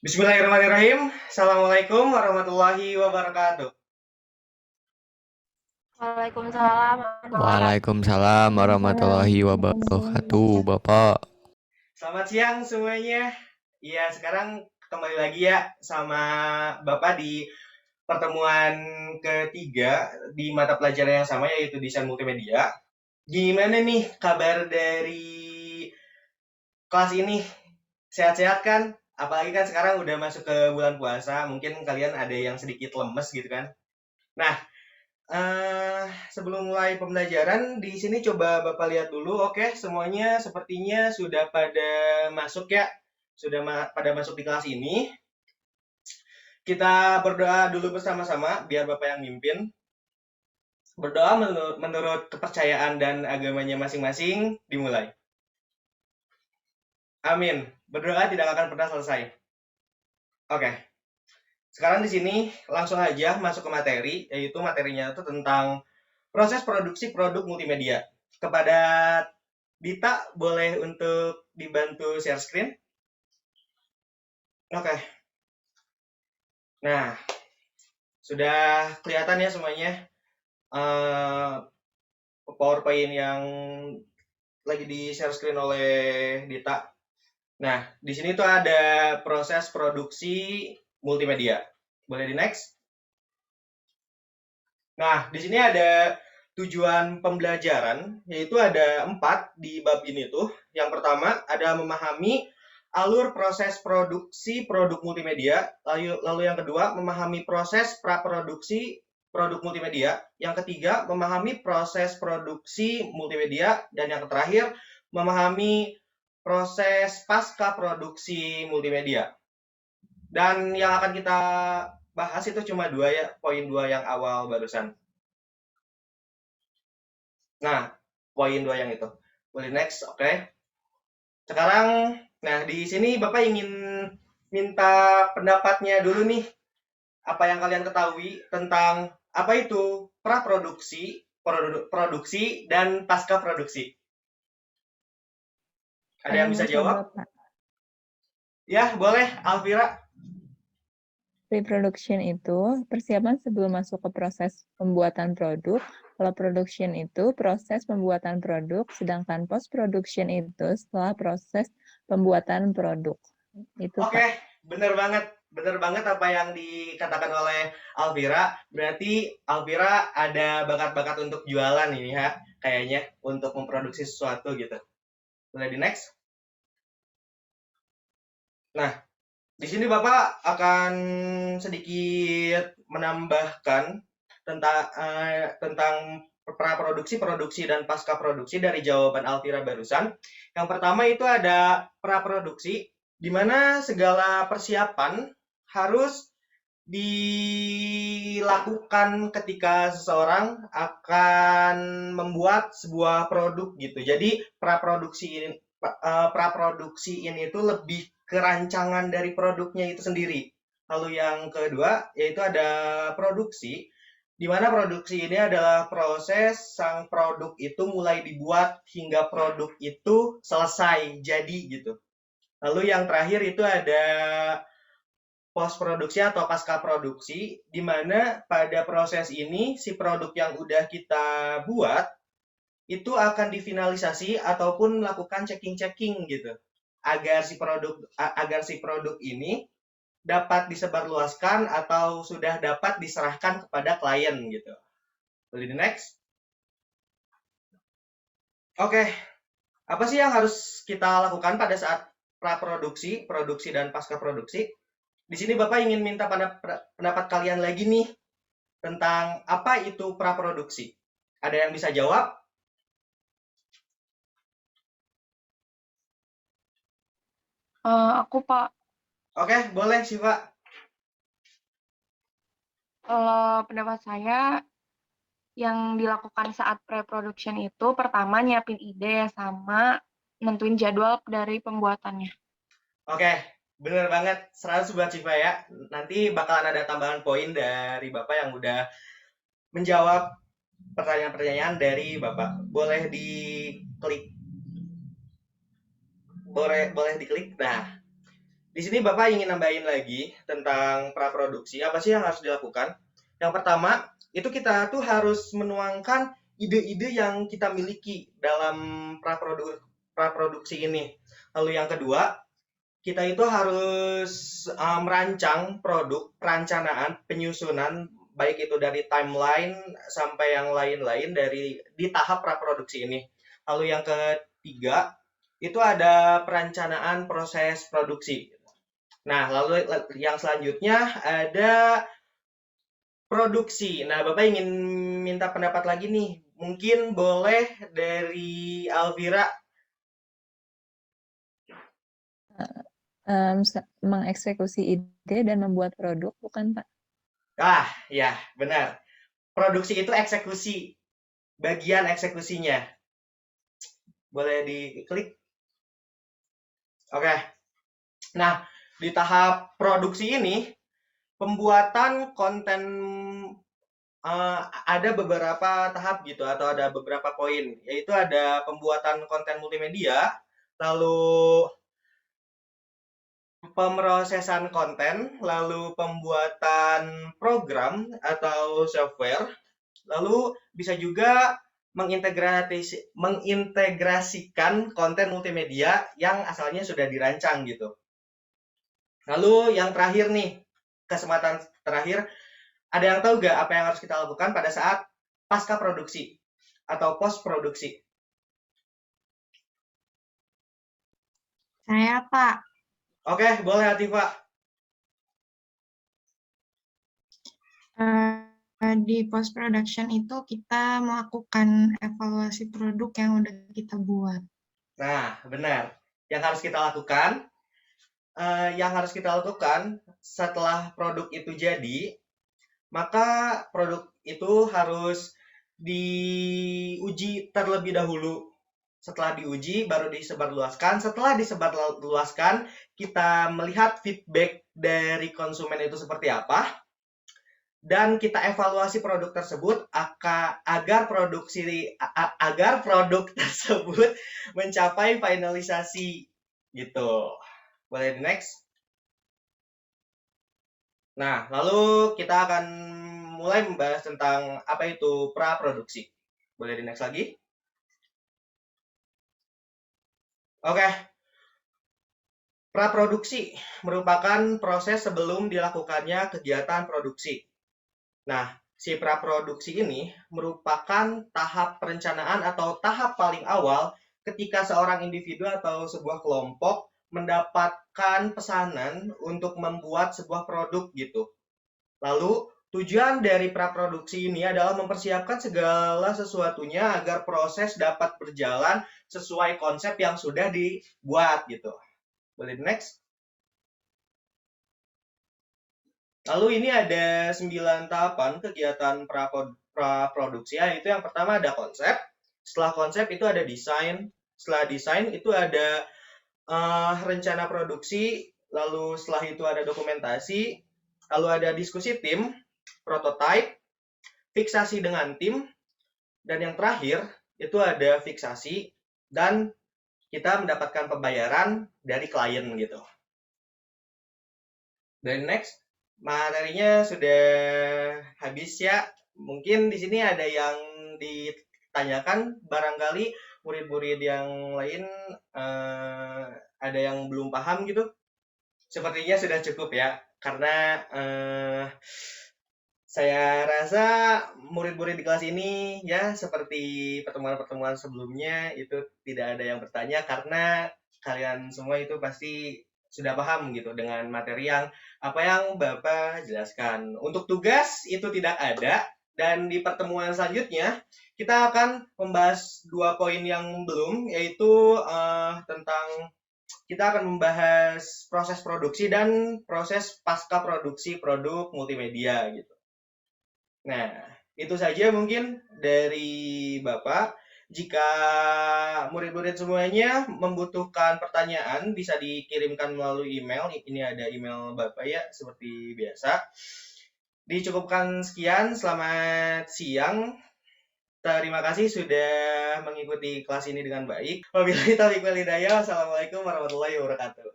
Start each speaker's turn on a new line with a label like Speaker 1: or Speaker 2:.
Speaker 1: Bismillahirrahmanirrahim. Assalamualaikum warahmatullahi wabarakatuh.
Speaker 2: Waalaikumsalam warahmatullahi
Speaker 3: Waalaikumsalam
Speaker 2: wabarakatuh.
Speaker 3: warahmatullahi wabarakatuh, Bapak.
Speaker 1: Selamat siang semuanya. Iya, sekarang kembali lagi ya sama Bapak di pertemuan ketiga di mata pelajaran yang sama yaitu desain multimedia. Gimana nih kabar dari kelas ini? Sehat-sehat kan? Apalagi kan sekarang udah masuk ke bulan puasa, mungkin kalian ada yang sedikit lemes gitu kan. Nah, sebelum mulai pembelajaran, di sini coba Bapak lihat dulu. Oke, semuanya sepertinya sudah pada masuk ya. Sudah pada masuk di kelas ini. Kita berdoa dulu bersama-sama, biar Bapak yang mimpin. Berdoa menurut kepercayaan dan agamanya masing-masing, dimulai. Amin. Berdoa tidak akan pernah selesai. Oke. Sekarang di sini langsung aja masuk ke materi, yaitu materinya itu tentang proses produksi produk multimedia. Kepada Dita, boleh untuk dibantu share screen? Oke. Nah, sudah kelihatan ya semuanya PowerPoint yang lagi di share screen oleh Dita. Nah, di sini tuh ada proses produksi multimedia. Boleh di next? Nah, di sini ada tujuan pembelajaran, yaitu ada 4 di bab ini tuh. Yang pertama ada memahami alur proses produksi produk multimedia. Lalu yang kedua, memahami proses praproduksi produk multimedia. Yang ketiga, memahami proses produksi multimedia. Dan yang terakhir, memahami proses pasca produksi multimedia. Dan yang akan kita bahas itu cuma dua ya, poin dua yang awal barusan. Nah, poin dua yang itu. Boleh next, oke. Sekarang, nah di sini Bapak ingin minta pendapatnya dulu nih. Apa yang kalian ketahui tentang apa itu praproduksi, produksi, dan pasca produksi? Ada
Speaker 2: Saya
Speaker 1: yang bisa
Speaker 2: mau
Speaker 1: jawab?
Speaker 2: coba, Pak.
Speaker 1: Ya, boleh, Alvira.
Speaker 2: Pre-production itu persiapan sebelum masuk ke proses pembuatan produk. Kalau production itu proses pembuatan produk, sedangkan post-production itu setelah proses pembuatan produk. Itu,
Speaker 1: Oke,
Speaker 2: Pak.
Speaker 1: bener banget. Bener banget apa yang dikatakan oleh Alvira. Berarti Alvira ada bakat-bakat untuk jualan ini ya, kayaknya untuk memproduksi sesuatu gitu. Boleh di next? Nah, di sini Bapak akan sedikit menambahkan tentang praproduksi, produksi, dan pasca produksi dari jawaban Alvira barusan. Yang pertama itu ada praproduksi, di mana segala persiapan harus dilakukan ketika seseorang akan membuat sebuah produk gitu. Jadi praproduksi ini itu lebih kerancangan dari produknya itu sendiri. Lalu yang kedua yaitu ada produksi, di mana produksi ini adalah proses sang produk itu mulai dibuat hingga produk itu selesai jadi gitu. Lalu yang terakhir itu ada post produksi atau pasca produksi, di mana pada proses ini si produk yang udah kita buat itu akan difinalisasi ataupun melakukan checking-checking gitu agar si produk ini dapat disebarluaskan atau sudah dapat diserahkan kepada klien gitu. Boleh di next? Oke, apa sih yang harus kita lakukan pada saat praproduksi, produksi dan pasca produksi? Di sini Bapak ingin minta pendapat kalian lagi nih tentang apa itu praproduksi. Ada yang bisa jawab?
Speaker 4: Aku Pak,
Speaker 1: Oke, boleh Siva.
Speaker 4: kalau pendapat saya yang dilakukan saat pre-production itu pertama nyiapin ide sama nentuin jadwal dari pembuatannya.
Speaker 1: Oke, bener banget. 100 buat Siva ya. Nanti bakalan ada tambahan poin dari Bapak yang udah menjawab pertanyaan-pertanyaan dari Bapak. Boleh diklik. Boleh diklik. Nah, Di sini Bapak ingin nambahin lagi tentang praproduksi. Apa sih yang harus dilakukan? Yang pertama, itu kita tuh harus menuangkan ide-ide yang kita miliki dalam praproduksi ini. Lalu yang kedua, kita itu harus merancang produk, perencanaan, penyusunan, baik itu dari timeline sampai yang lain-lain di tahap praproduksi ini. Lalu yang ketiga, itu ada perencanaan proses produksi. Nah, lalu yang selanjutnya ada produksi. Nah, Bapak ingin minta pendapat lagi nih. Mungkin boleh dari Alvira.
Speaker 2: Mengeksekusi ide dan membuat produk, bukan Pak?
Speaker 1: Ah, ya, benar. Produksi itu eksekusi. Bagian eksekusinya. Boleh diklik. Oke. Nah, di tahap produksi ini, pembuatan konten ada beberapa tahap gitu, atau ada beberapa poin. Yaitu ada pembuatan konten multimedia, lalu pemrosesan konten, lalu pembuatan program atau software, lalu bisa juga mengintegrasikan konten multimedia yang asalnya sudah dirancang gitu. Lalu yang terakhir nih, kesempatan terakhir, ada yang tahu nggak apa yang harus kita lakukan pada saat pasca produksi atau post produksi?
Speaker 5: Saya, Pak.
Speaker 1: Oke, boleh Atifah.
Speaker 5: Di post production itu kita melakukan evaluasi produk yang udah kita buat.
Speaker 1: Nah, benar. Yang harus kita lakukan setelah produk itu jadi, maka produk itu harus diuji terlebih dahulu. Setelah diuji, baru disebarluaskan. Setelah disebarluaskan, kita melihat feedback dari konsumen itu seperti apa, dan kita evaluasi produk tersebut agar produk tersebut mencapai finalisasi gitu. Boleh di next. Nah, lalu kita akan mulai membahas tentang apa itu praproduksi. Boleh di next lagi. Oke. Praproduksi merupakan proses sebelum dilakukannya kegiatan produksi. Nah, si praproduksi ini merupakan tahap perencanaan atau tahap paling awal ketika seorang individu atau sebuah kelompok mendapatkan pesanan untuk membuat sebuah produk gitu. Lalu, tujuan dari praproduksi ini adalah mempersiapkan segala sesuatunya agar proses dapat berjalan sesuai konsep yang sudah dibuat gitu. Boleh next. Lalu ini ada 9 tahapan kegiatan praproduksi. Yaitu yang pertama ada konsep. Setelah konsep itu ada desain. Setelah desain itu ada rencana produksi. Lalu setelah itu ada dokumentasi. Lalu ada diskusi tim, prototype, fiksasi dengan tim, dan yang terakhir itu ada fiksasi dan kita mendapatkan pembayaran dari klien gitu. Dan next, materinya sudah habis ya. Mungkin di sini ada yang ditanyakan, barangkali murid-murid yang lain ada yang belum paham gitu. Sepertinya sudah cukup ya, karena saya rasa murid-murid di kelas ini ya seperti pertemuan-pertemuan sebelumnya itu tidak ada yang bertanya karena kalian semua itu pasti sudah paham gitu dengan materi yang apa yang Bapak jelaskan. Untuk tugas itu tidak ada, dan di pertemuan selanjutnya kita akan membahas 2 poin yang belum, yaitu tentang kita akan membahas proses produksi dan proses pasca produksi produk multimedia gitu. Nah, itu saja mungkin dari Bapak. Jika murid-murid semuanya membutuhkan pertanyaan, bisa dikirimkan melalui email. Ini ada email Bapak ya, seperti biasa. Dicukupkan sekian, selamat siang. Terima kasih sudah mengikuti kelas ini dengan baik. Wabillahi taufiq wal hidayah. Wassalamualaikum warahmatullahi wabarakatuh.